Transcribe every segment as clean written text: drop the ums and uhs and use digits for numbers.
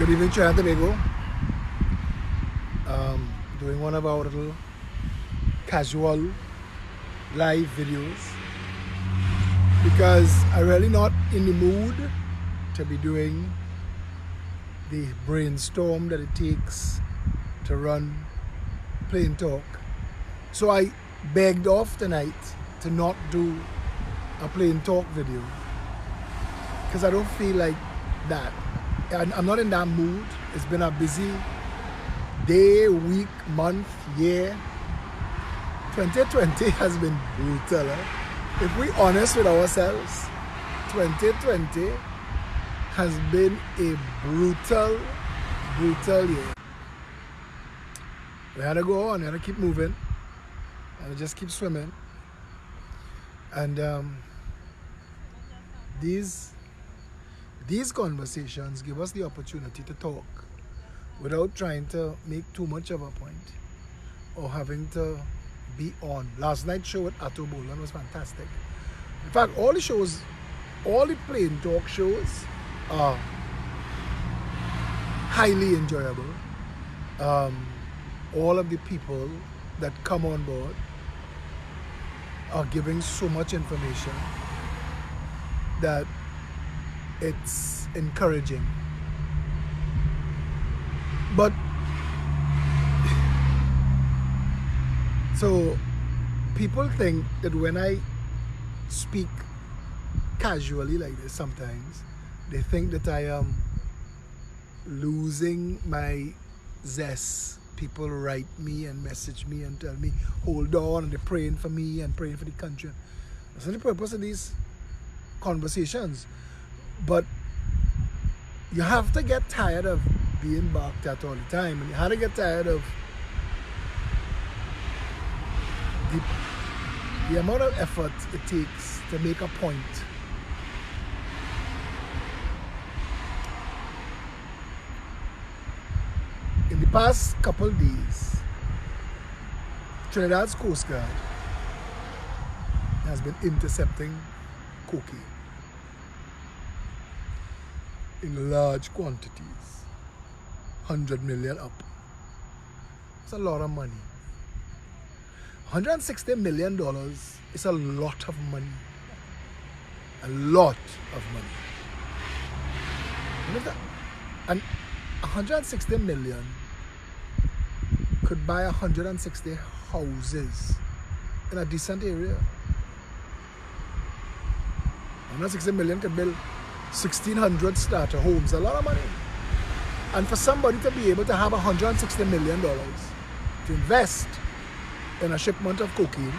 Good evening, Trinidad and Tobago. Doing one of our little casual live videos because I'm really not in the mood to be doing the brainstorm that it takes to run plain talk. So I begged off tonight to not do a plain talk video because I don't feel like that. I'm not in that mood. It's been a busy day, week, month, year. 2020 has been brutal. If we're honest with ourselves, 2020 has been a brutal year. We had to go on, we had to keep moving, and just keep swimming. And these conversations give us the opportunity to talk without trying to make too much of a point or having to be on. Last night's show with Atto Bolan was fantastic. In fact, all the plain talk shows are highly enjoyable. All of the people that come on board are giving so much information that it's encouraging. But so people think that when I speak casually like this, sometimes they think that I am losing my zest. People write me and message me and tell me, hold on, and they're praying for me and praying for the country. That's not the purpose of these conversations. But you have to get tired of being barked at all the time, and you have to get tired of the amount of effort it takes to make a point. In the past couple of days, Trinidad's Coast Guard has been intercepting cocaine in large quantities, 100 million up. It's a lot of money. $160 million is a lot of money. A lot of money. And 160 million could buy 160 houses in a decent area. 160 million could build 1,600 starter homes. A lot of money. And for somebody to be able to have $160 million to invest in a shipment of cocaine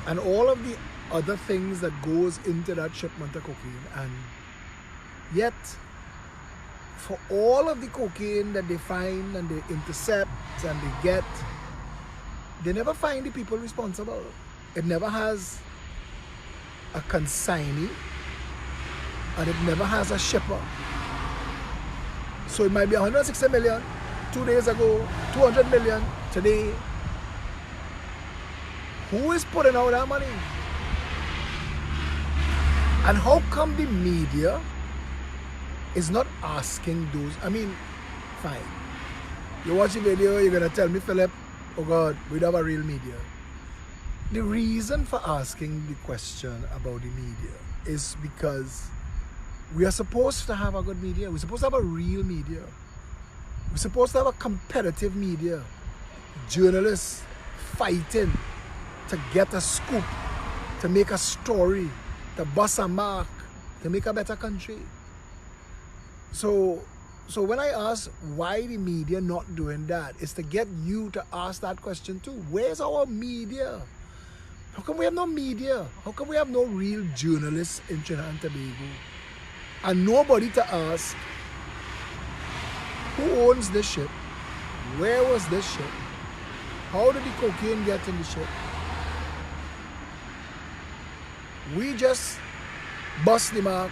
and all of the other things that goes into that shipment of cocaine, and yet for all of the cocaine that they find and they intercept and they get, they never find the people responsible. It never has a consignee and it never has a shipper. So it might be 160 million 2 days ago, 200 million today. Who is putting out that money? And how come the media is not asking those? I mean, fine. You watch the video, you're going to tell me, Philip, oh God, we don't have a real media. The reason for asking the question about the media is because we are supposed to have a good media. We're supposed to have a real media. We're supposed to have a competitive media. Journalists fighting to get a scoop, to make a story, to bust a mark, to make a better country. So when I ask why the media not doing that, it's to get you to ask that question too. Where's our media? How come we have no media? How come we have no real journalists in Trinidad and Tobago? And nobody to ask, who owns this ship? Where was this ship? How did the cocaine get in the ship? We just bust the mark,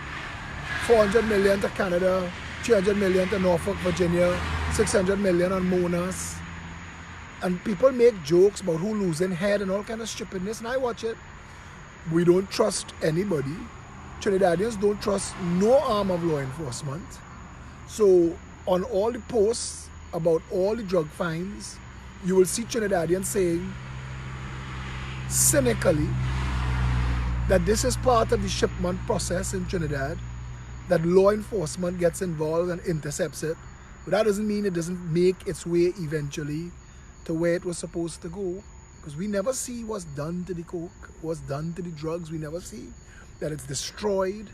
400 million to Canada, 300 million to Norfolk, Virginia, 600 million on Monas. And people make jokes about who losing head and all kind of stupidness, and I watch it. We don't trust anybody. Trinidadians don't trust no arm of law enforcement. So on all the posts about all the drug fines, you will see Trinidadians saying cynically that this is part of the shipment process in Trinidad, that law enforcement gets involved and intercepts it. But that doesn't mean it doesn't make its way eventually to where it was supposed to go. Because we never see what's done to the coke, what's done to the drugs. We never see that it's destroyed.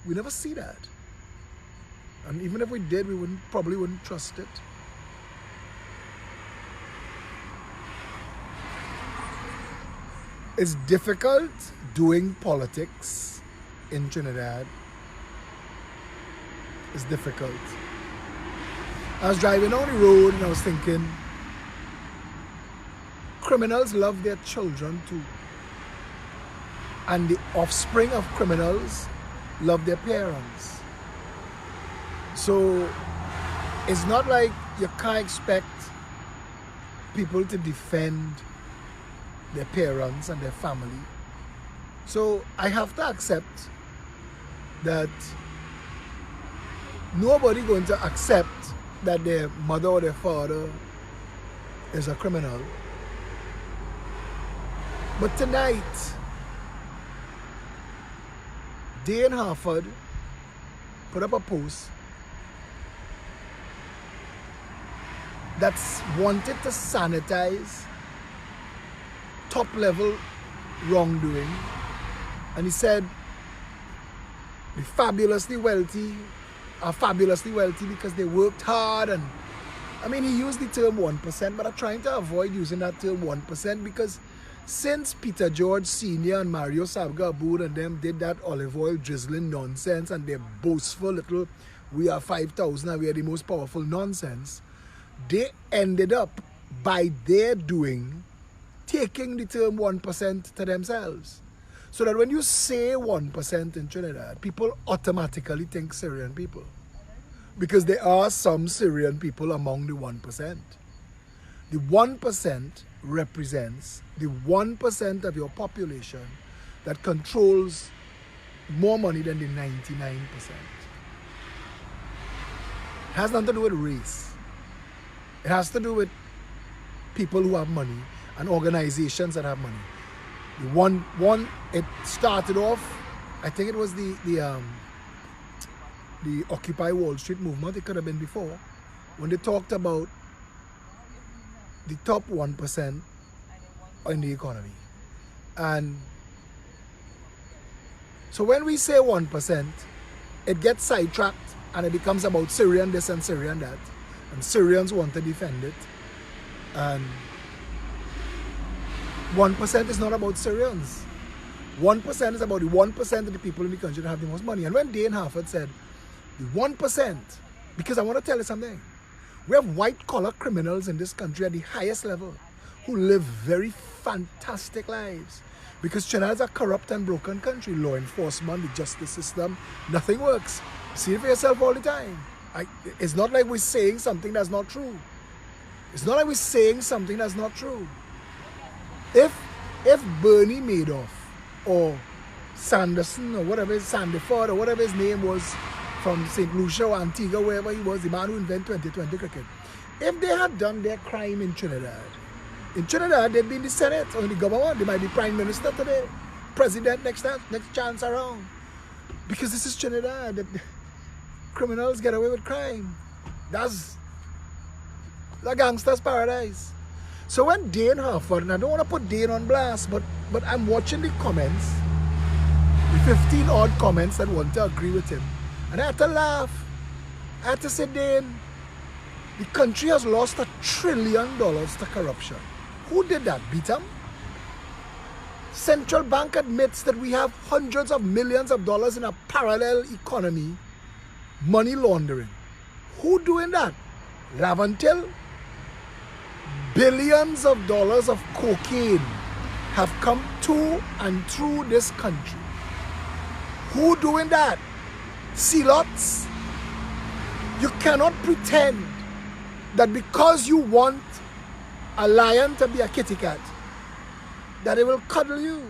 We never see that. And even if we did, we probably wouldn't trust it. It's difficult doing politics in Trinidad. It's difficult. I was driving down the road and I was thinking, criminals love their children too. And the offspring of criminals love their parents. So it's not like you can't expect people to defend their parents and their family. So I have to accept that nobody going to accept that their mother or their father is a criminal. But tonight, Dane Harford put up a post that's wanted to sanitize top level wrongdoing, and he said the fabulously wealthy are fabulously wealthy because they worked hard. And I mean, he used the term 1%, but I'm trying to avoid using that term 1% because since Peter George Sr. and Mario Sabga Aboud and them did that olive oil drizzling nonsense and their boastful little we are 5,000 and we are the most powerful nonsense, they ended up by their doing taking the term 1% to themselves. So that when you say 1% in Trinidad, people automatically think Syrian people. Because there are some Syrian people among the 1%. The 1% represents the 1% of your population that controls more money than the 99%. It has nothing to do with race. It has to do with people who have money and organizations that have money. The it started off, I think it was the Occupy Wall Street movement. It could have been before, when they talked about the top 1% in the economy. And so when we say 1%, it gets sidetracked and it becomes about Syrian this and Syrian that, and Syrians want to defend it. And 1% is not about Syrians. 1% is about the 1% of the people in the country that have the most money. And when Dane Harford said the 1%, because I want to tell you something, we have white-collar criminals in this country at the highest level who live very fantastic lives. Because Trinidad is a corrupt and broken country. Law enforcement, the justice system, nothing works. See it for yourself all the time. It's not like we're saying something that's not true. It's not like we're saying something that's not true. If Bernie Madoff or Sanderson or whatever, Sandiford or whatever his name was, from St. Lucia or Antigua, wherever he was, the man who invented 2020 cricket, if they had done their crime in Trinidad, they'd be in the Senate or in the government. They might be Prime Minister today, President next chance around. Because this is Trinidad. The criminals get away with crime. That's a gangster's paradise. So when Dane Harford, and I don't want to put Dane on blast, but I'm watching the comments, the 15 odd comments that want to agree with him. And I had to laugh. I had to say, Dane, the country has lost $1 trillion to corruption. Who did that? Beat them? Central Bank admits that we have hundreds of millions of dollars in a parallel economy, money laundering. Who doing that? Lavantil? Billions of dollars of cocaine have come to and through this country. Who doing that? Celots? You cannot pretend that because you want a lion to be a kitty cat, that it will cuddle you.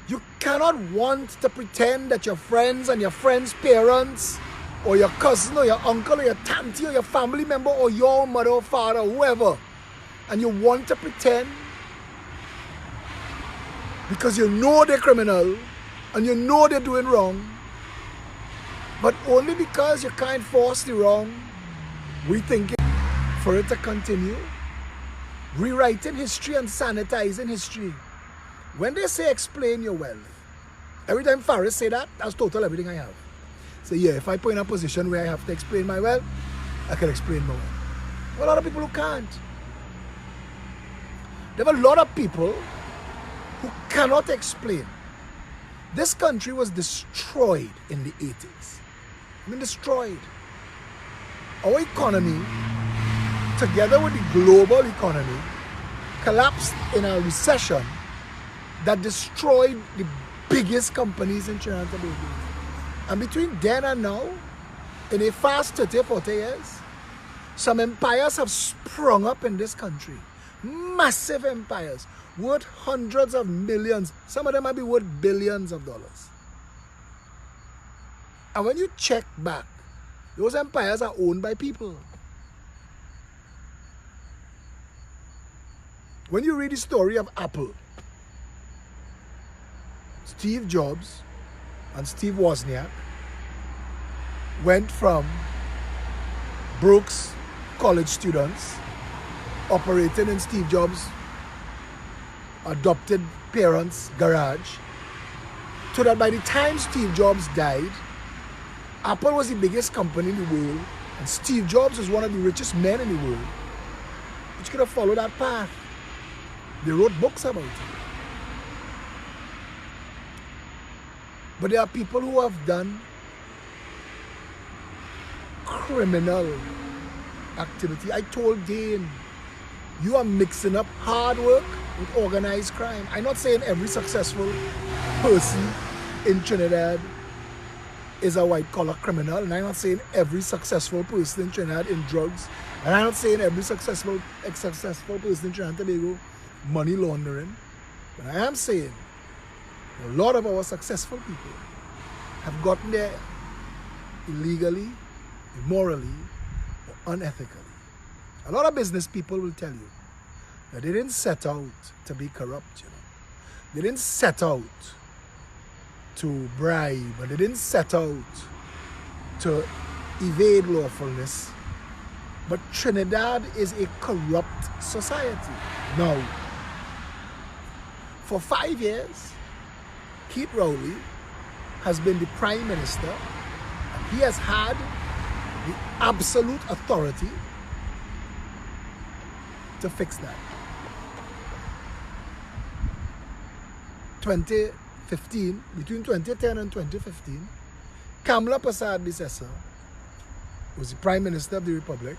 You cannot want to pretend that your friends and your friends' parents or your cousin or your uncle or your auntie or your family member or your mother or father, whoever, and you want to pretend because you know they're criminal and you know they're doing wrong, but only because you can't force the wrong, rethinking for it to continue, rewriting history and sanitizing history. When they say explain your wealth, every time Faris say that, that's total everything I have. So yeah, if I put in a position where I have to explain my wealth, I can explain my wealth. There are a lot of people who can't. There are a lot of people who cannot explain. This country was destroyed in the 80s. I mean, destroyed. Our economy, together with the global economy, collapsed in a recession that destroyed the biggest companies in Trinidad and Tobago. And between then and now, in a fast 30, 40 years, some empires have sprung up in this country. Massive empires, worth hundreds of millions. Some of them might be worth billions of dollars. And when you check back, those empires are owned by people. When you read the story of Apple, Steve Jobs and Steve Wozniak went from Brooks college students operating in Steve Jobs' adopted parents' garage, so that by the time Steve Jobs died, Apple was the biggest company in the world and Steve Jobs was one of the richest men in the world. Which could have followed that path. They wrote books about it. But there are people who have done criminal activity. I told Dane, you are mixing up hard work with organized crime. I'm not saying every successful person in Trinidad is a white-collar criminal, and I'm not saying every successful person in Trinidad in drugs, and I'm not saying every successful person in Trinidad and Tobago money laundering. But I am saying a lot of our successful people have gotten there illegally, immorally, or unethically. A lot of business people will tell you that they didn't set out to be corrupt, you know. They didn't set out to bribe, and they didn't set out to evade lawfulness. But Trinidad is a corrupt society. Now, for 5 years, Keith Rowley has been the Prime Minister, and he has had the absolute authority to fix that. 2015, between 2010 and 2015, Kamla Prasad Bisesa was the Prime Minister of the Republic,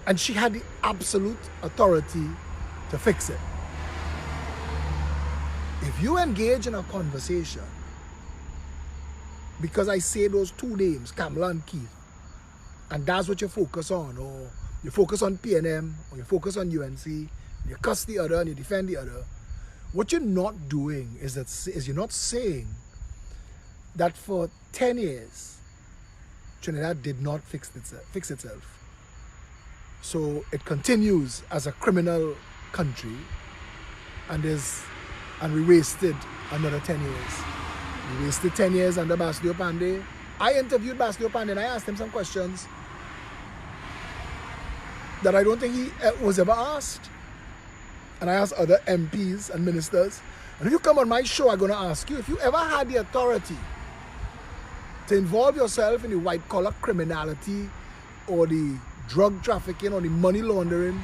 and she had the absolute authority to fix it. If you engage in a conversation, because I say those two names, Kamla and Keith, and that's what you focus on, or you focus on PNM, or you focus on UNC, you cuss the other and you defend the other, what you're not doing is you're not saying that for 10 years, Trinidad did not fix itself. So it continues as a criminal country, and we wasted another 10 years. We wasted 10 years under Basdio Pandey. I interviewed Basdio Pandey and I asked him some questions that I don't think he was ever asked. And I asked other MPs and ministers. And if you come on my show, I'm going to ask you, if you ever had the authority to involve yourself in the white-collar criminality or the drug trafficking or the money laundering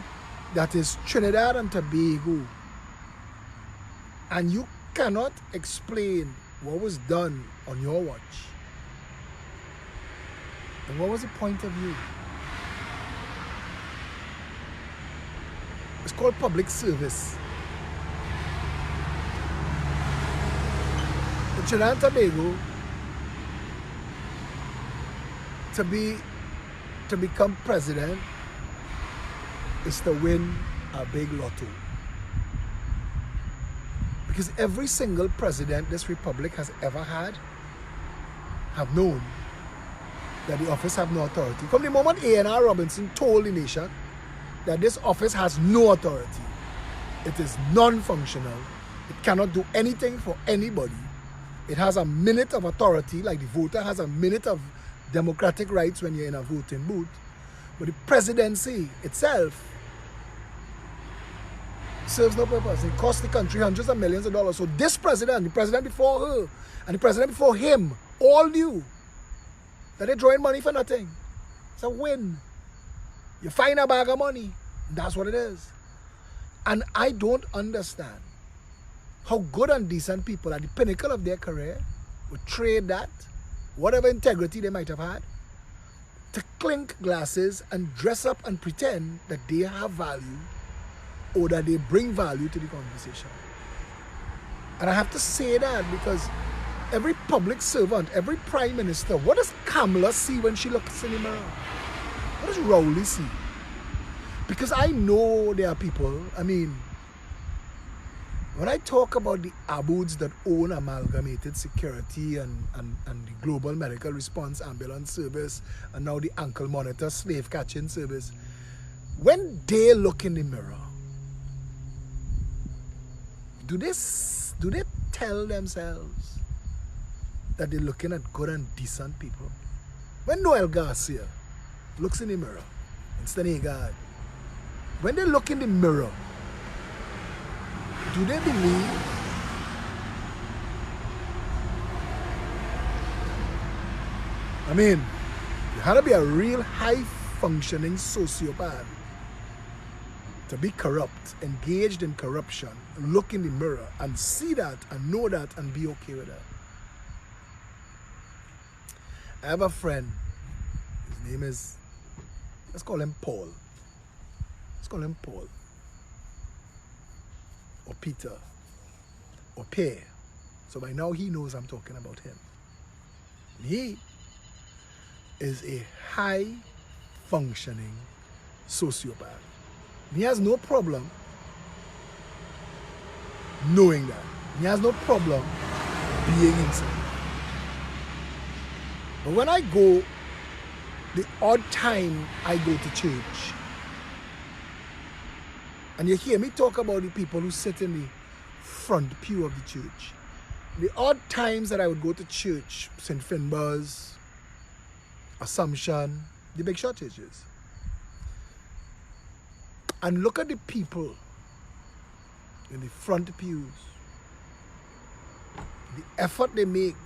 that is Trinidad and Tobago, and you cannot explain what was done on your watch, then what was the point of view? It's called public service. In Trinidad and Tobago, to become president is to win a big lotto. Because every single president this republic has ever had have known that the office have no authority. From the moment A&R Robinson told the nation that this office has no authority, it is non-functional, it cannot do anything for anybody, it has a minute of authority, like the voter has a minute of democratic rights when you're in a voting booth, but the presidency itself serves no purpose. It costs the country hundreds of millions of dollars. So this president, the president before her, and the president before him, all knew that they're drawing money for nothing. It's a win. You find a bag of money, that's what it is. And I don't understand how good and decent people at the pinnacle of their career would trade that, whatever integrity they might have had, to clink glasses and dress up and pretend that they have value or that they bring value to the conversation. And I have to say that because every public servant, every prime minister, what does Kamala see when she looks in the mirror? What does Rowley see? Because I know there are people, I mean, when I talk about the Aboods that own Amalgamated Security and the Global Medical Response Ambulance Service and now the Ankle Monitor Slave Catching Service, when they look in the mirror, do they tell themselves that they're looking at good and decent people? When Noel Garcia looks in the mirror, instead of God, when they look in the mirror, do they believe I mean, you had to be a real high-functioning sociopath to be corrupt, engaged in corruption, look in the mirror and see that and know that and be okay with that. I have a friend, his name is, let's call him Paul. Let's call him Paul. Or Peter. Or Pierre. So by now he knows I'm talking about him. He is a high-functioning sociopath. He has no problem knowing that. He has no problem being himself. But when I go, the odd time I go to church, and you hear me talk about the people who sit in the front pew of the church, the odd times that I would go to church, St. Finbar's, Assumption, the big short churches, and look at the people in the front pews, the effort they make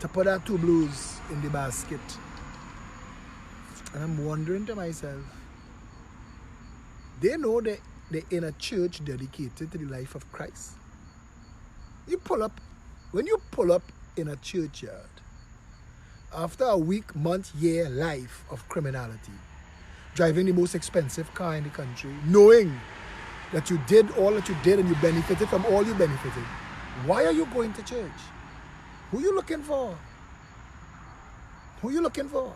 to put our 2 blues in the basket. And I'm wondering to myself, they know that they're in a church dedicated to the life of Christ. When you pull up in a churchyard, after a week, month, year life of criminality, driving the most expensive car in the country, knowing that you did all that you did and you benefited from all you benefited, why are you going to church? Who are you looking for? Who are you looking for?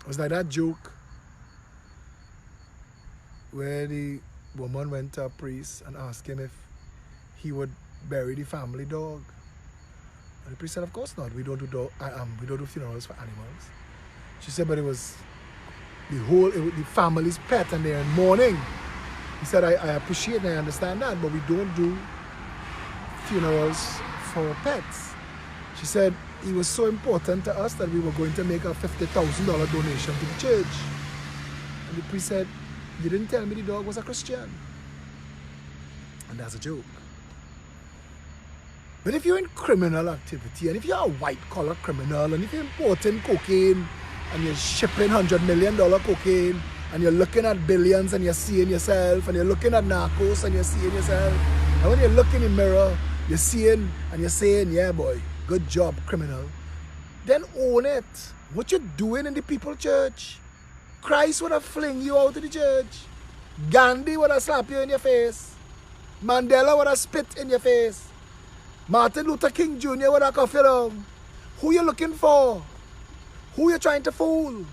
It was like that joke where the woman went to a priest and asked him if he would bury the family dog. And the priest said, of course not. We don't do funerals for animals. She said, but it was the family's pet and they're in mourning. He said, I appreciate and I understand that, but we don't do funerals for pets. She said, it was so important to us that we were going to make a $50,000 donation to the church. And the priest said, you didn't tell me the dog was a Christian. And that's a joke. But if you're in criminal activity, and if you're a white-collar criminal, and if you're importing cocaine, and you're shipping $100 million cocaine, and you're looking at billions and you're seeing yourself, and you're looking at narcos and you're seeing yourself, and when you look in the mirror, you're seeing and you're saying, yeah boy, good job, criminal, then own it. What you doing in the people church? Christ would have fling you out of the church. Gandhi would have slapped you in your face. Mandela would have spit in your face. Martin Luther King Jr. would have cuffed you down. Who you looking for? Who you trying to fool?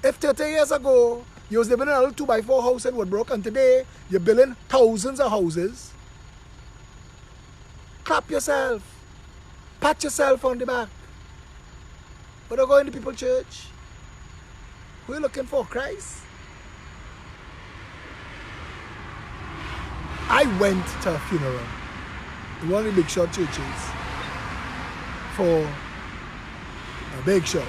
If 30 years ago, you was living in a little 2x4 house in Woodbrook, and today, you're building thousands of houses, clap yourself. pat yourself on the back. But don't go into people's church. Who are you looking for? Christ? I went to a funeral in one of the big shot churches for a big shot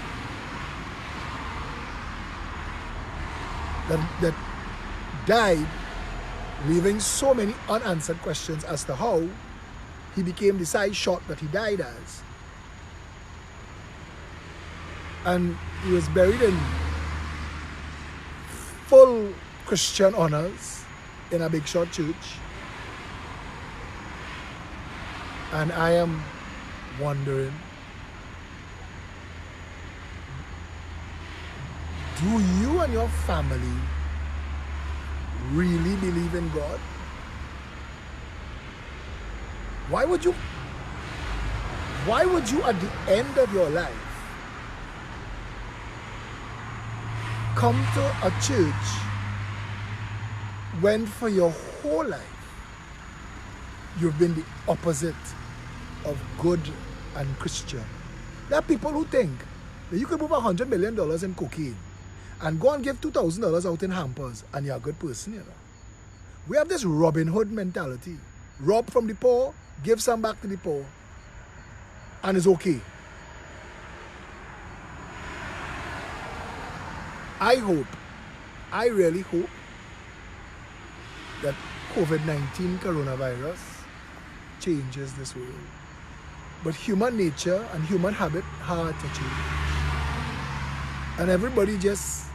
that died, leaving so many unanswered questions as to how he became the size shot that he died as. And he was buried in full Christian honors in a big shot church. And I am wondering, do you and your family really believe in God? Why would you at the end of your life come to a church when for your whole life you've been the opposite of good and Christian? There are people who think that you could move $100 million in cocaine and go and give $2,000 out in hampers and you're a good person, you know. We have this Robin Hood mentality. Rob from the poor, give some back to the poor, and it's okay. I really hope that COVID-19 coronavirus changes this world. But human nature and human habit hard to change. And everybody just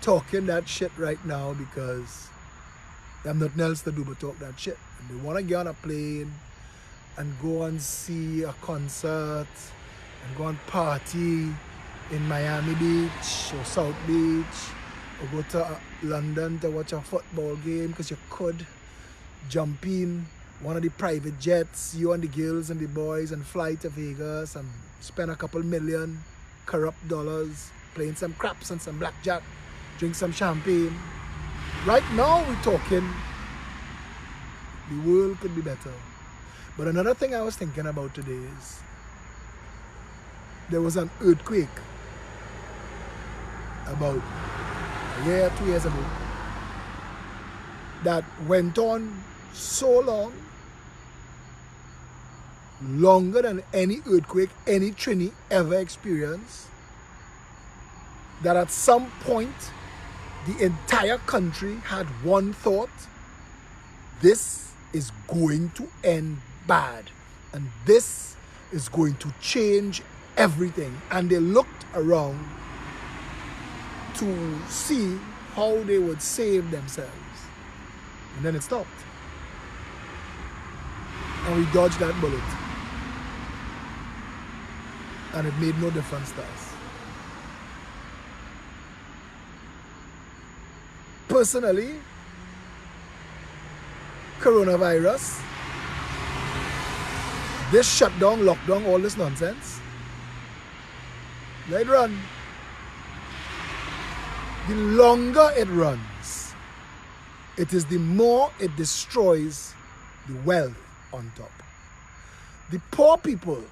talking that shit right now because they have nothing else to do but talk that shit. And they want to get on a plane and go and see a concert and go and party in Miami Beach or South Beach, or go to London to watch a football game because you could jump in one of the private jets, you and the girls and the boys, and fly to Vegas and spend a couple million corrupt dollars playing some craps and some blackjack, drink some champagne. Right now we're talking the world could be better. But another thing I was thinking about today is there was an earthquake about a year, 2 years ago that went on so long, longer than any earthquake any Trini ever experienced, that at some point the entire country had one thought: this is going to end bad and this is going to change everything. And they looked around to see how they would save themselves, and then it stopped and we dodged that bullet and it made no difference to us. Personally, coronavirus, this shutdown, lockdown, all this nonsense, let it run. The longer it runs, it is the more it destroys the wealth on top. The poor people,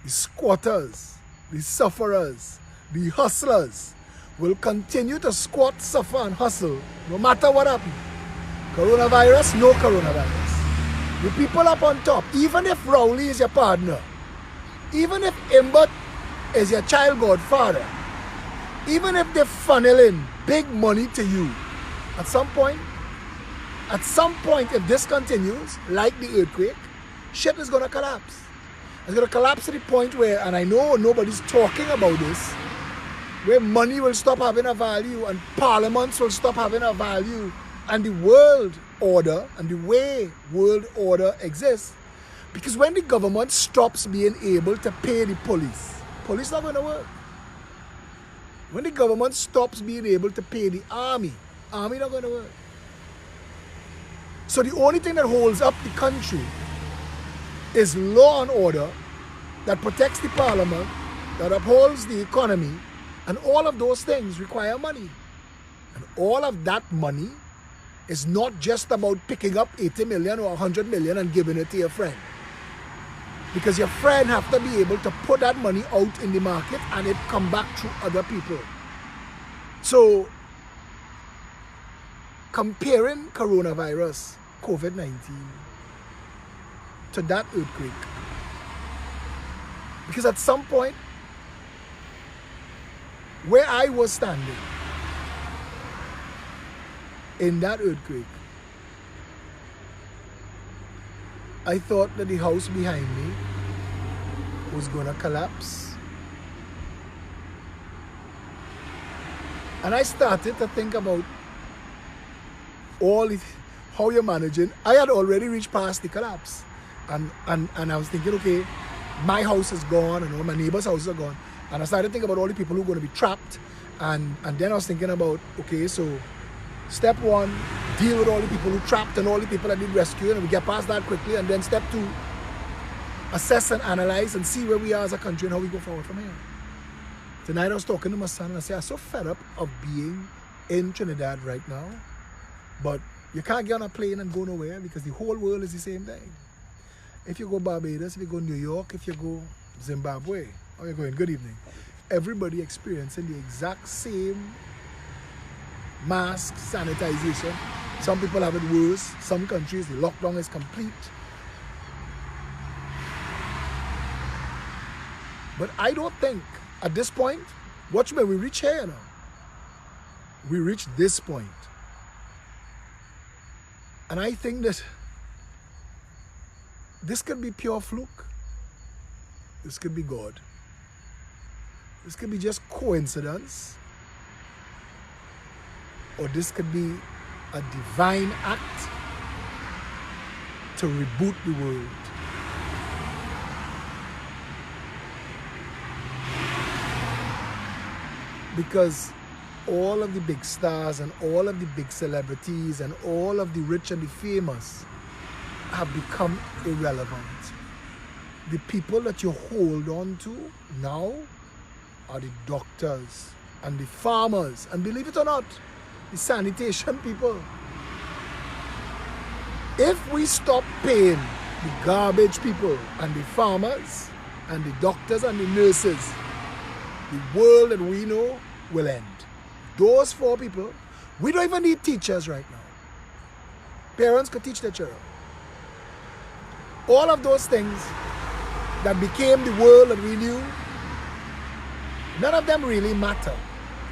the squatters, the sufferers, the hustlers will continue to squat, suffer and hustle no matter what happens. Coronavirus, no coronavirus. The people up on top, even if Rowley is your partner, even if Imbert is your child godfather, even if they funnel in big money to you, at some point, if this continues, like the earthquake, shit is going to collapse. It's going to collapse to the point where, and I know nobody's talking about this, where money will stop having a value and parliaments will stop having a value, and the world order and the way world order exists. Because when the government stops being able to pay the police not going to work. When the government stops being able to pay the army not going to work. So the only thing that holds up the country is law and order that protects the parliament, that upholds the economy, and all of those things require money. And all of that money is not just about picking up 80 million or 100 million and giving it to your friend. Because your friend have to be able to put that money out in the market and it come back through other people. So, comparing coronavirus, COVID-19, to that earthquake, because at some point, where I was standing, in that earthquake, I thought that the house behind me was going to collapse. And I started to think about how you're managing. I had already reached past the collapse. And I was thinking, okay, my house is gone and all my neighbors' houses are gone. And I started thinking about all the people who are going to be trapped. And then I was thinking about, okay, so step one, deal with all the people who trapped and all the people that need rescuing, and we get past that quickly. And then step two, assess and analyze and see where we are as a country and how we go forward from here. Tonight I was talking to my son and I said, I'm so fed up of being in Trinidad right now, but you can't get on a plane and go nowhere because the whole world is the same thing. If you go Barbados, if you go New York, if you go Zimbabwe, or you're going, good evening, everybody experiencing the exact same mask sanitization. Some people have it worse. Some countries, the lockdown is complete. But I don't think, at this point, watch me, we reach here now. We reach this point. And I think that this could be pure fluke. This could be God. This could be just coincidence. Or this could be a divine act to reboot the world. Because all of the big stars and all of the big celebrities and all of the rich and the famous have become irrelevant. The people that you hold on to now are the doctors and the farmers, and believe it or not, the sanitation people. If we stop paying the garbage people and the farmers and the doctors and the nurses, the world that we know will end. Those four people, we don't even need teachers right now. Parents could teach their children. All of those things that became the world that we knew, none of them really matter.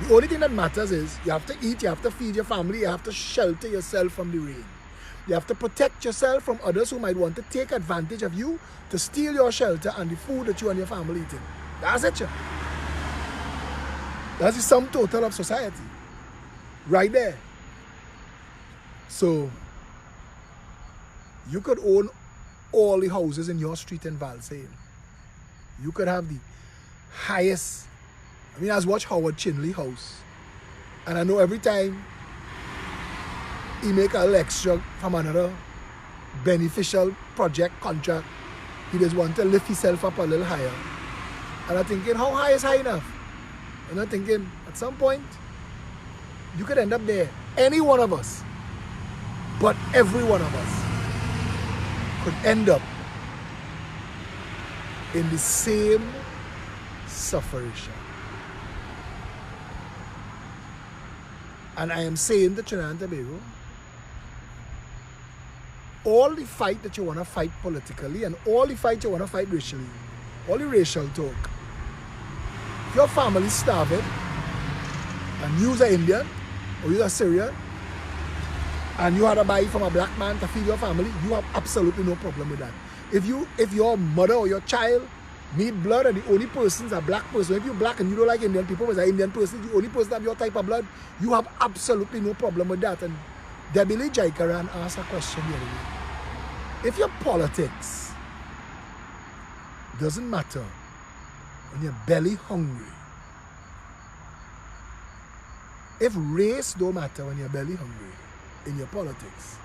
The only thing that matters is you have to eat, you have to feed your family, you have to shelter yourself from the rain. You have to protect yourself from others who might want to take advantage of you to steal your shelter and the food that you and your family eating. That's it, yeah. That's the sum total of society. Right there. So, you could own all the houses in your street in Valsale. You could have the highest. I mean, I was watching Howard Chinley house. And I know every time he make a little extra from another beneficial project, contract, he just want to lift himself up a little higher. And I'm thinking, how high is high enough? And I'm thinking, at some point, you could end up there. Any one of us, but every one of us could end up in the same suffering. And I am saying to Trinidad and Tobago, all the fight that you want to fight politically and all the fight you want to fight racially, all the racial talk, if your family starving and you're an Indian or you're a Syrian and you had to buy from a black man to feed your family, you have absolutely no problem with that. If your mother or your child need blood and the only person is a black person, if you're black and you don't like Indian people, as an Indian person, the only person that have your type of blood, you have absolutely no problem with that. And Debbie Lee Jaikaran asked a question the other day. If your politics doesn't matter when you're belly hungry, if race don't matter when you're belly hungry in your politics,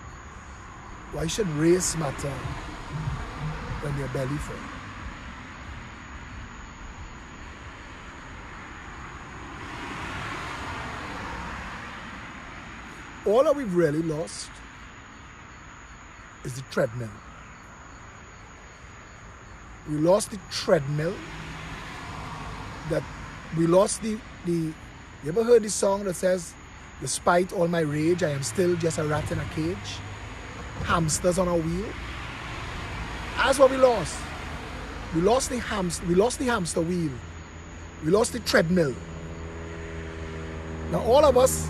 why should race matter when you're belly full? All that we've really lost is the treadmill. We lost the treadmill. That we lost the you ever heard this song that says, despite all my rage, I am still just a rat in a cage? Hamsters on a wheel. That's what we lost. We lost the hamster wheel. We lost the treadmill. Now all of us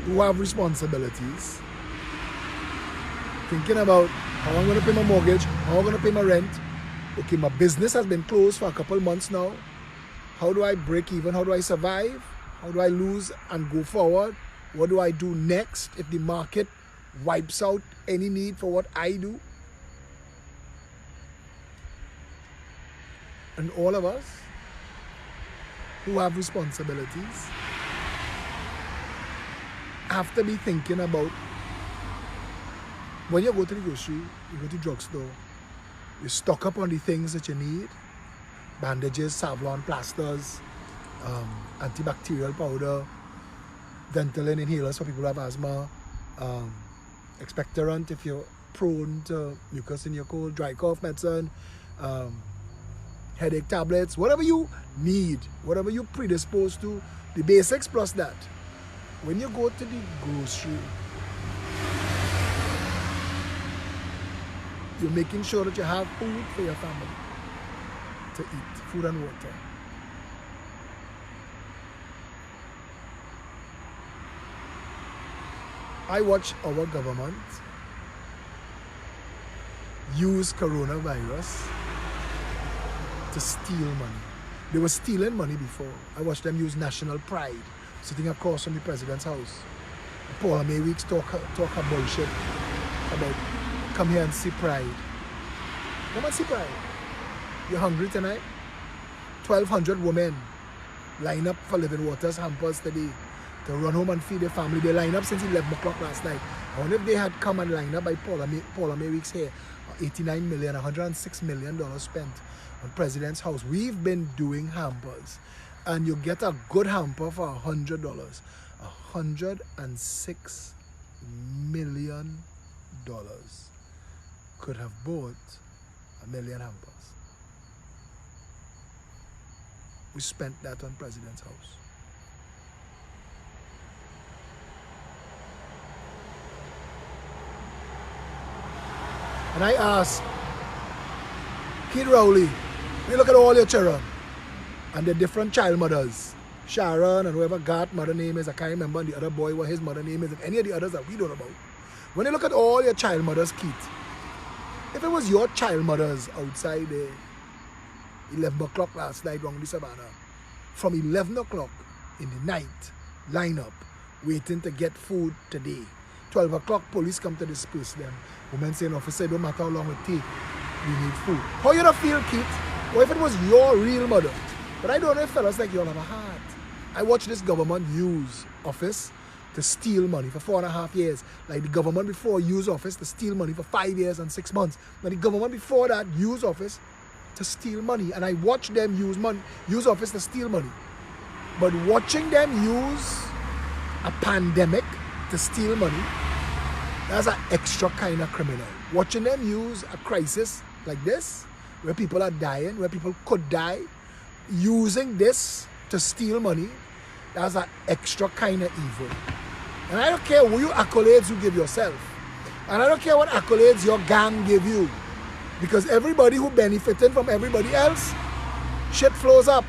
who have responsibilities, thinking about how I'm going to pay my mortgage, how I'm going to pay my rent. Okay, my business has been closed for a couple months now. How do I break even? How do I survive? How do I lose and go forward? What do I do next if the market wipes out any need for what I do? And all of us who have responsibilities have to be thinking about, when you go to the grocery, you go to the drugstore, you stock up on the things that you need: bandages, Savlon, plasters, antibacterial powder, dental inhalers for people who have asthma, expectorant if you're prone to mucus in your cold, dry cough medicine, headache tablets, whatever you need, whatever you're predisposed to, the basics plus that. When you go to the grocery, you're making sure that you have food for your family to eat, food and water. I watch our government use coronavirus to steal money. They were stealing money before. I watched them use national pride, sitting across from the president's house. Paul May Weeks talk a bullshit about come here and see pride. Come and see pride. You're hungry tonight? 1,200 women line up for Living Waters hampers today to run home and feed their family. They line up since 11 o'clock last night. I wonder if they had come and lined up by Paul May Weeks here. 89 million, $106 million spent on President's house. We've been doing hampers, and you get a good hamper for $100. $106 million could have bought 1 million hampers. We spent that on President's house. And I asked Kid Rowley, you look at all your children and the different child mothers, Sharon and whoever Garth's mother name is, I can't remember, and the other boy what his mother name is, and any of the others that we don't know about. When you look at all your child mothers, Keith, if it was your child mothers outside there, 11 o'clock last night around the savannah, from 11 o'clock in the night, line up, waiting to get food today. 12 o'clock, police come to disperse them. Women saying, officer, don't matter how long it take, we need food. How you don't feel, Keith? Or if it was your real mother? But I don't know if fellas like you all have a heart. I watched this government use office to steal money for 4.5 years. Like the government before used office to steal money for 5 years and 6 months. Now the government before that used office to steal money. And I watched them use office to steal money. But watching them use a pandemic to steal money, that's an extra kind of criminal. Watching them use a crisis like this, where people are dying, where people could die, using this to steal money, that's an extra kind of evil. And I don't care who you accolades you give yourself. And I don't care what accolades your gang give you. Because everybody who benefited from everybody else, shit flows up.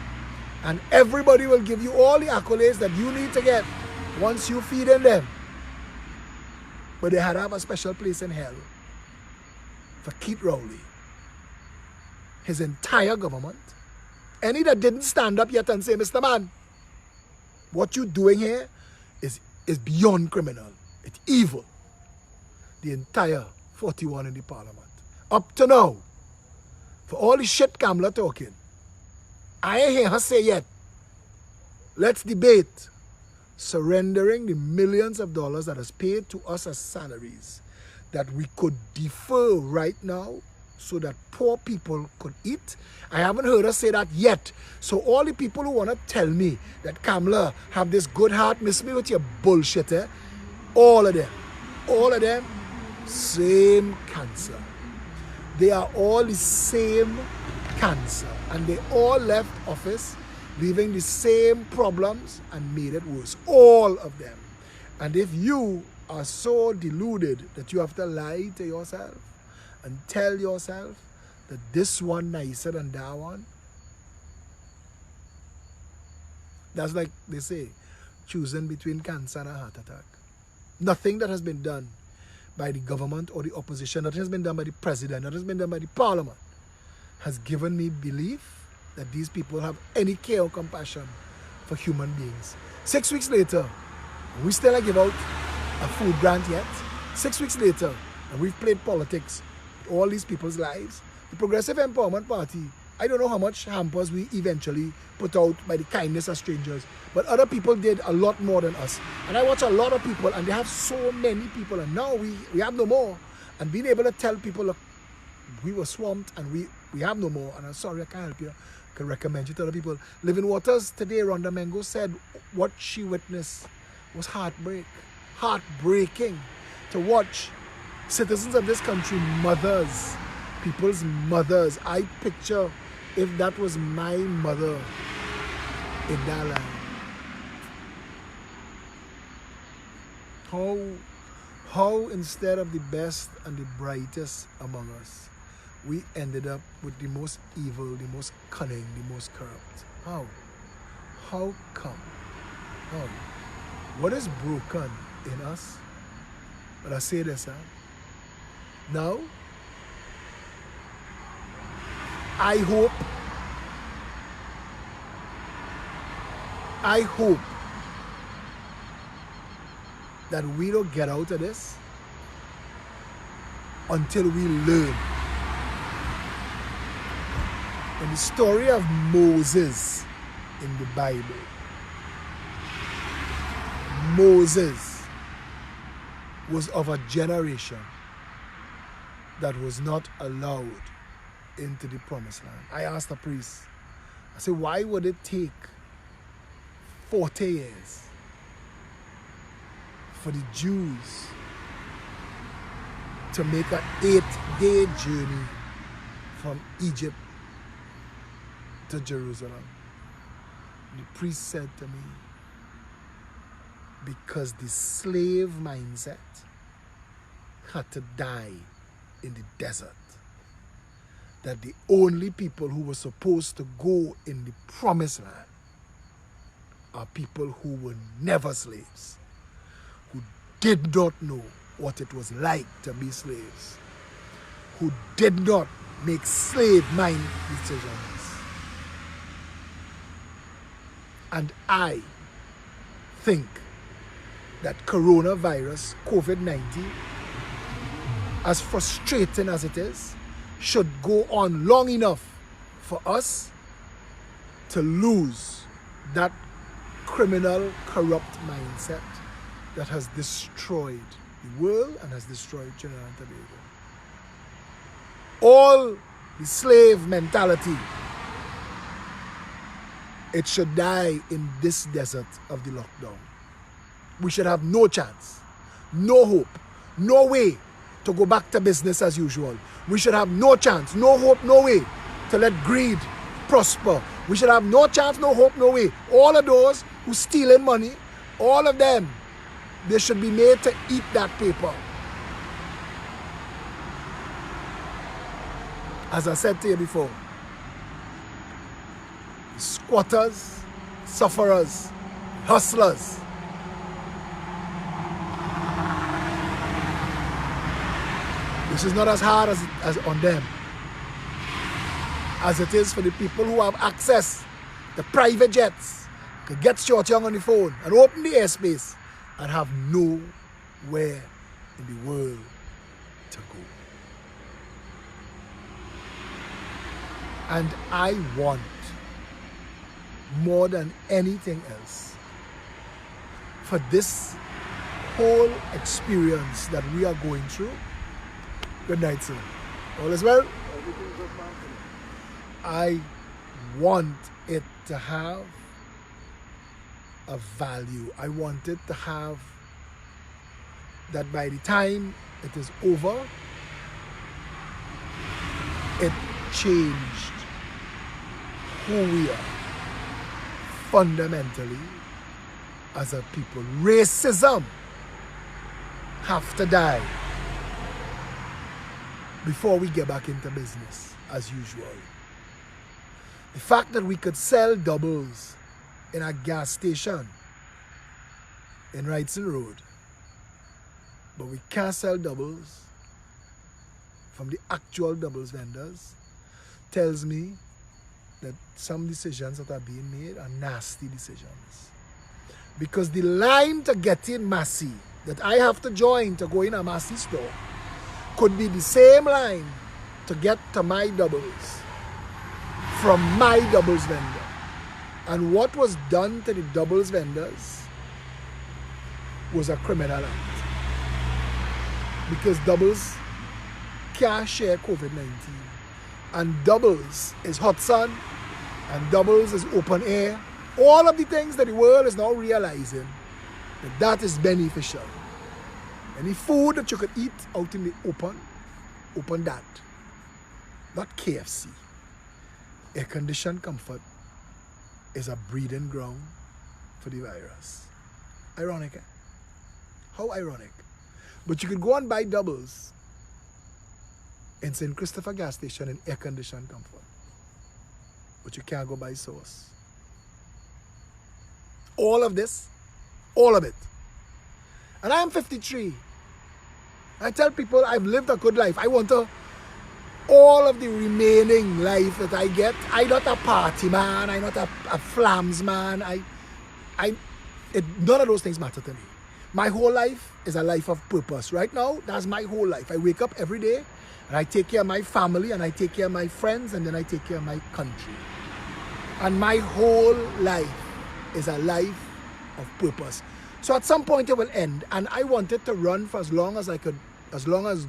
And everybody will give you all the accolades that you need to get once you feed in them. But they had to have a special place in hell for Keith Rowley, his entire government. Any that didn't stand up yet and say, Mr. Man, what you doing here is beyond criminal. It's evil. The entire 41 in the parliament. Up to now, for all the shit Kamala talking, I ain't hear her say yet, let's debate surrendering the millions of dollars that is paid to us as salaries that we could defer right now so that poor people could eat. I haven't heard her say that yet. So all the people who want to tell me that Kamala have this good heart, miss me with your bullshit, all of them, same cancer. They are all the same cancer, and they all left office leaving the same problems and made it worse. All of them. And if you are so deluded that you have to lie to yourself and tell yourself that this one nicer than that one, that's like they say, choosing between cancer and a heart attack. Nothing that has been done by the government or the opposition, that has been done by the president, that has been done by the parliament, has given me belief that these people have any care or compassion for human beings. 6 weeks later, we still don't give out a food grant yet. 6 weeks later, and we've played politics with all these people's lives. The Progressive Empowerment Party, I don't know how much hampers we eventually put out by the kindness of strangers, but other people did a lot more than us. And I watch a lot of people, and they have so many people, and now we have no more. And being able to tell people, look, we were swamped and we have no more, and I'm sorry I can't help you. I can recommend you to other people. Living Waters today, Rhonda Mengo said what she witnessed was heartbreaking to watch citizens of this country, mothers, people's mothers. I picture if that was my mother in that land. How instead of the best and the brightest among us, we ended up with the most evil, the most cunning, the most corrupt. How? How come? How? What is broken in us? But I say this, now, I hope that we don't get out of this until we learn. In the story of Moses in the Bible, Moses was of a generation that was not allowed into the promised land. I asked the priest, I said, why would it take 40 years for the Jews to make an 8-day journey from Egypt to Jerusalem? The priest said to me, because the slave mindset had to die in the desert. That the only people who were supposed to go in the promised land are people who were never slaves, who did not know what it was like to be slaves, who did not make slave mind decisions. And I think that coronavirus, COVID-19, as frustrating as it is, should go on long enough for us to lose that criminal, corrupt mindset that has destroyed the world and has destroyed Trinidad and Tobago. All the slave mentality, it should die in this desert of the lockdown. We should have no chance, no hope, no way to go back to business as usual. We should have no chance, no hope, no way to let greed prosper. We should have no chance, no hope, no way. All of those who stealing money, all of them, they should be made to eat that paper. As I said to you before, squatters, sufferers, hustlers, this is not as hard as on them as it is for the people who have access to private jets, could get short young on the phone and open the airspace and have nowhere in the world to go. And I want, more than anything else, for this whole experience that we are going through. Good night, sir. All is well? I want it to have a value. I want it to have that by the time It is over. It changed who we are fundamentally as a people. Racism have to die before we get back into business as usual. The fact that we could sell doubles in a gas station in Wrightson Road, but we can't sell doubles from the actual doubles vendors, tells me that some decisions that are being made are nasty decisions. Because the line to get in Massey that I have to join to go in a Massey store could be the same line to get to my doubles from my doubles vendor. And what was done to the doubles vendors was a criminal act. Because doubles can't share COVID-19. And doubles is hot sun, and doubles is open air. All of the things that the world is now realizing that is beneficial. Any food that you could eat out in the open that. Not KFC. Air-conditioned comfort is a breeding ground for the virus. Ironic, eh? How ironic. But you could go and buy doubles in St. Christopher gas station in air-conditioned comfort. But you can't go buy sauce. All of this, all of it. And I am 53. I tell people I've lived a good life. I want all of the remaining life that I get. I'm not a party man. I'm not a flams man. None of those things matter to me. My whole life is a life of purpose. Right now, that's my whole life. I wake up every day and I take care of my family and I take care of my friends and then I take care of my country. And my whole life is a life of purpose. So at some point it will end, and I want it to run for as long as I could, as long as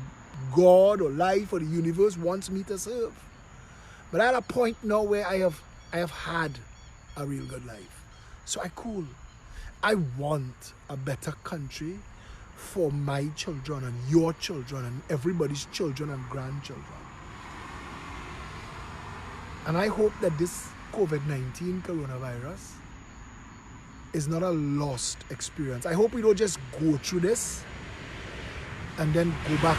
God or life or the universe wants me to serve. But at a point now where I have had a real good life. So I want a better country for my children and your children and everybody's children and grandchildren. And I hope that this COVID-19 coronavirus is not a lost experience. I hope we don't just go through this and then go back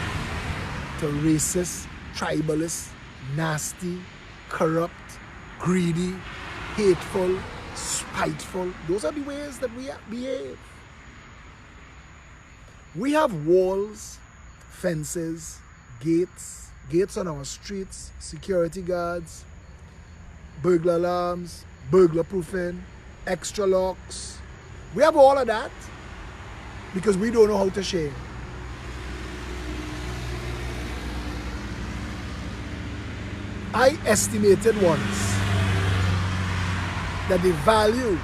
to racist, tribalist, nasty, corrupt, greedy, hateful, spiteful. Those are the ways that we behave. We have walls, fences, gates on our streets, security guards, burglar alarms, burglar proofing, extra locks. We have all of that because we don't know how to share. I estimated once that the value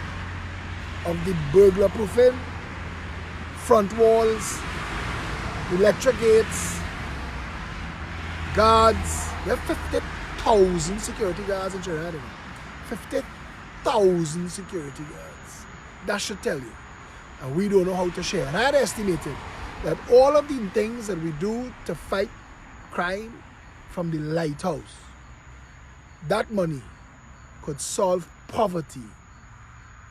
of the burglar proofing, front walls, electric gates, guards. We have 50,000 security guards in Trinidad. 50,000 security guards. That should tell you. And we don't know how to share. And I had estimated that all of the things that we do to fight crime from the lighthouse, that money could solve poverty.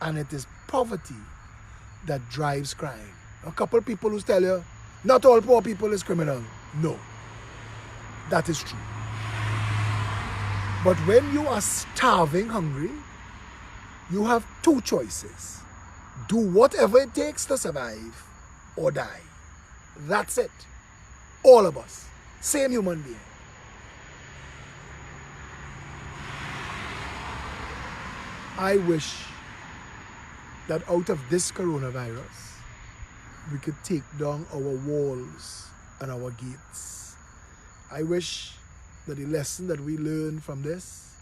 And it is poverty that drives crime. A couple of people who tell you, not all poor people is criminal. No, that is true. But when you are starving hungry, you have two choices. Do whatever it takes to survive or die. That's it. All of us. Same human being. I wish that out of this coronavirus, we could take down our walls and our gates. I wish that the lesson that we learn from this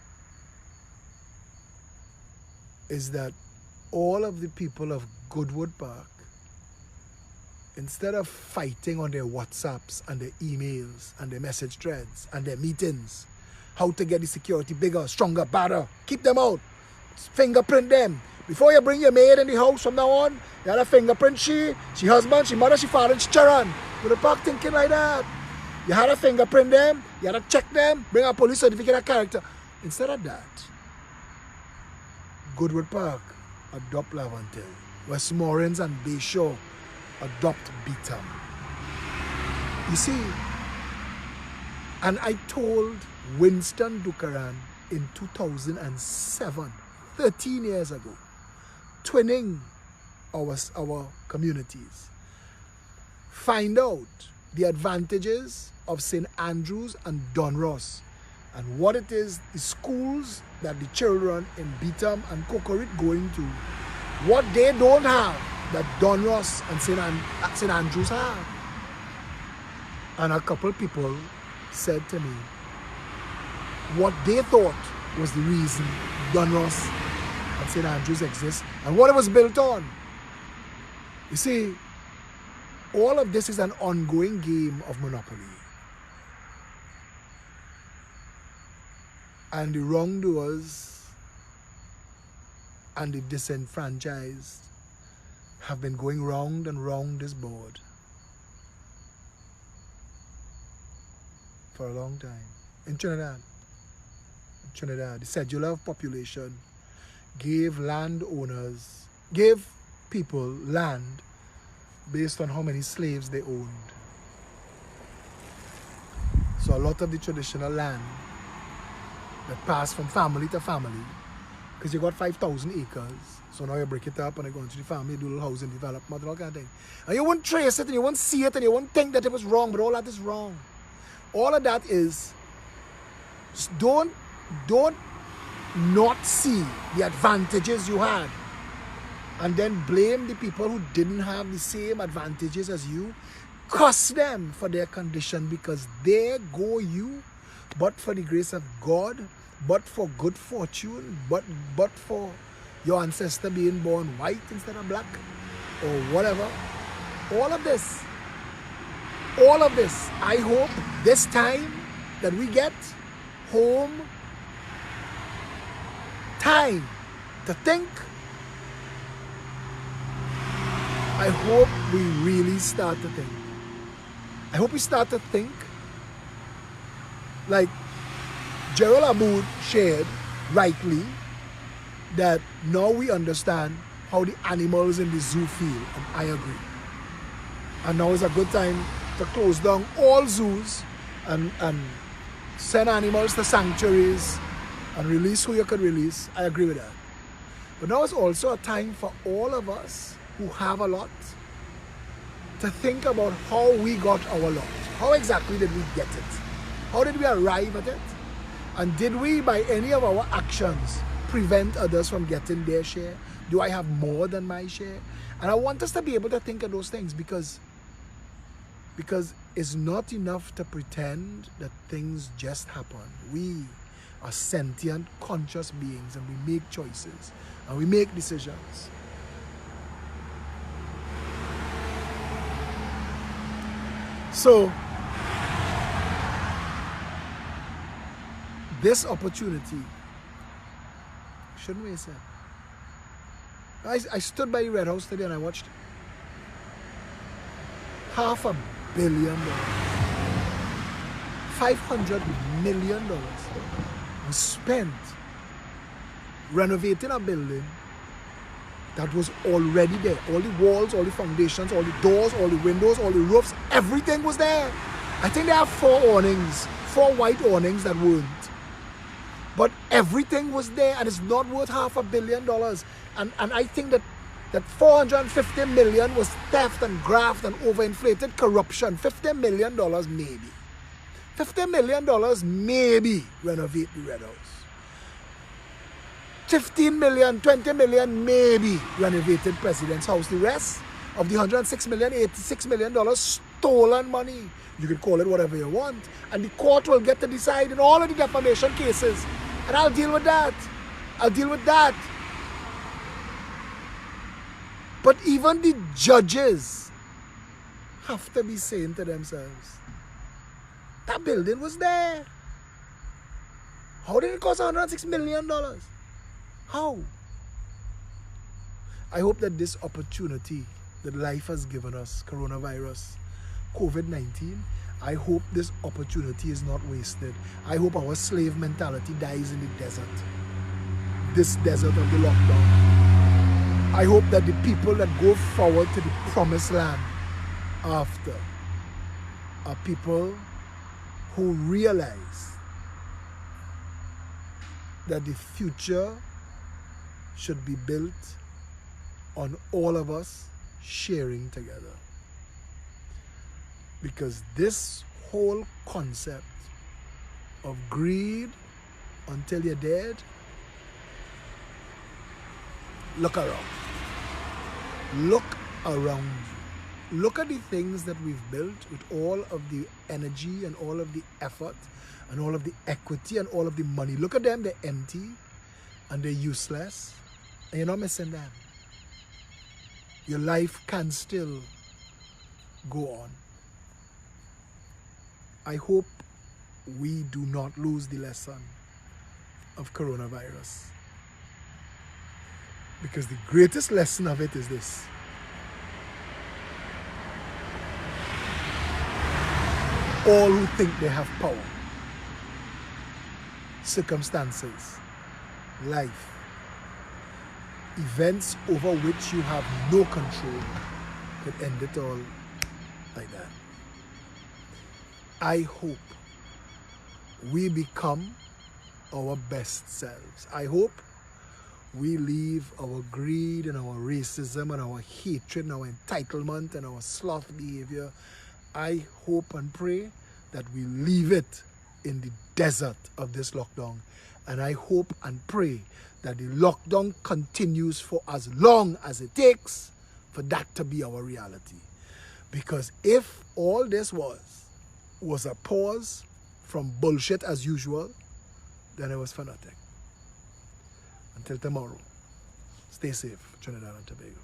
is that all of the people of Goodwood Park, instead of fighting on their WhatsApps and their emails and their message threads and their meetings, how to get the security bigger, stronger, better, keep them out, fingerprint them. Before you bring your maid in the house from now on, you gotta fingerprint she husband, she mother, she father, and she children. Go to park thinking like that. You had to fingerprint them, you had to check them, bring a police certificate of character. Instead of that, Goodwood Park adopt Laventille. Westmoreland and Bayshore adopt Beetham. You see, and I told Winston Dukaran in 2007, 13 years ago, twinning our communities. Find out the advantages of St. Andrews and Donruss and what it is, the schools that the children in Beetham and Cocorit going to, what they don't have that Donruss and St. Andrews have. And a couple people said to me what they thought was the reason Donruss and St. Andrews exist and what it was built on. You see, all of this is an ongoing game of monopoly. And the wrongdoers and the disenfranchised have been going round and round this board for a long time. In Trinidad, the scheduler of population gave people land based on how many slaves they owned. So a lot of the traditional land that passed from family to family, because you got 5,000 acres, so now you break it up and you go into the family, do a little housing development, all kind of thing. And you won't trace it and you won't see it and you won't think that it was wrong, but all that is wrong. All of that is, don't not see the advantages you had and then blame the people who didn't have the same advantages as you. Curse them for their condition, because there go you, but for the grace of God, but for good fortune, but for your ancestor being born white instead of black, or whatever. All of this, I hope this time that we get home time to think, I hope we really start to think. I hope we start to think like Gerald Aboud shared rightly, that now we understand how the animals in the zoo feel, and I agree. And now is a good time to close down all zoos and send animals to sanctuaries and release who you could release. I agree with that. But now is also a time for all of us who have a lot to think about how we got our lot. How exactly did we get it? How did we arrive at it? And did we, by any of our actions, prevent others from getting their share? Do I have more than my share? And I want us to be able to think of those things, because it's not enough to pretend that things just happen. We are sentient, conscious beings, and we make choices and we make decisions. So, this opportunity, shouldn't we say? I stood by the Red House today and I watched $500 million, $500 million was spent renovating a building that was already there. All the walls, all the foundations, all the doors, all the windows, all the roofs, everything was there. I think they have 4 white awnings that weren't. But everything was there, and it's not worth $500 million. And I think that $450 million was theft and graft and overinflated corruption. $50 million maybe. $50 million maybe renovate the Red House. 15 million, 20 million maybe renovated President's house. The rest of the $106 million, $86 million stolen money. You can call it whatever you want. And the court will get to decide in all of the defamation cases. And I'll deal with that. But even the judges have to be saying to themselves, that building was there. How did it cost $106 million? How? I hope that this opportunity that life has given us, coronavirus, COVID-19, I hope this opportunity is not wasted. I hope our slave mentality dies in the desert. This desert of the lockdown. I hope that the people that go forward to the promised land after are people who realize that the future should be built on all of us sharing together. Because this whole concept of greed until you're dead, look around. Look around you. Look at the things that we've built with all of the energy and all of the effort and all of the equity and all of the money. Look at them, they're empty and they're useless and you're not missing them. Your life can still go on. I hope we do not lose the lesson of coronavirus. Because the greatest lesson of it is this. All who think they have power, circumstances, life, events over which you have no control could end it all like that. I hope we become our best selves. I hope we leave our greed and our racism and our hatred and our entitlement and our sloth behavior. I hope and pray that we leave it in the desert of this lockdown. And I hope and pray that the lockdown continues for as long as it takes for that to be our reality. Because if all this was a pause from bullshit as usual, then it was for nothing. Until tomorrow, stay safe, Trinidad and Tobago.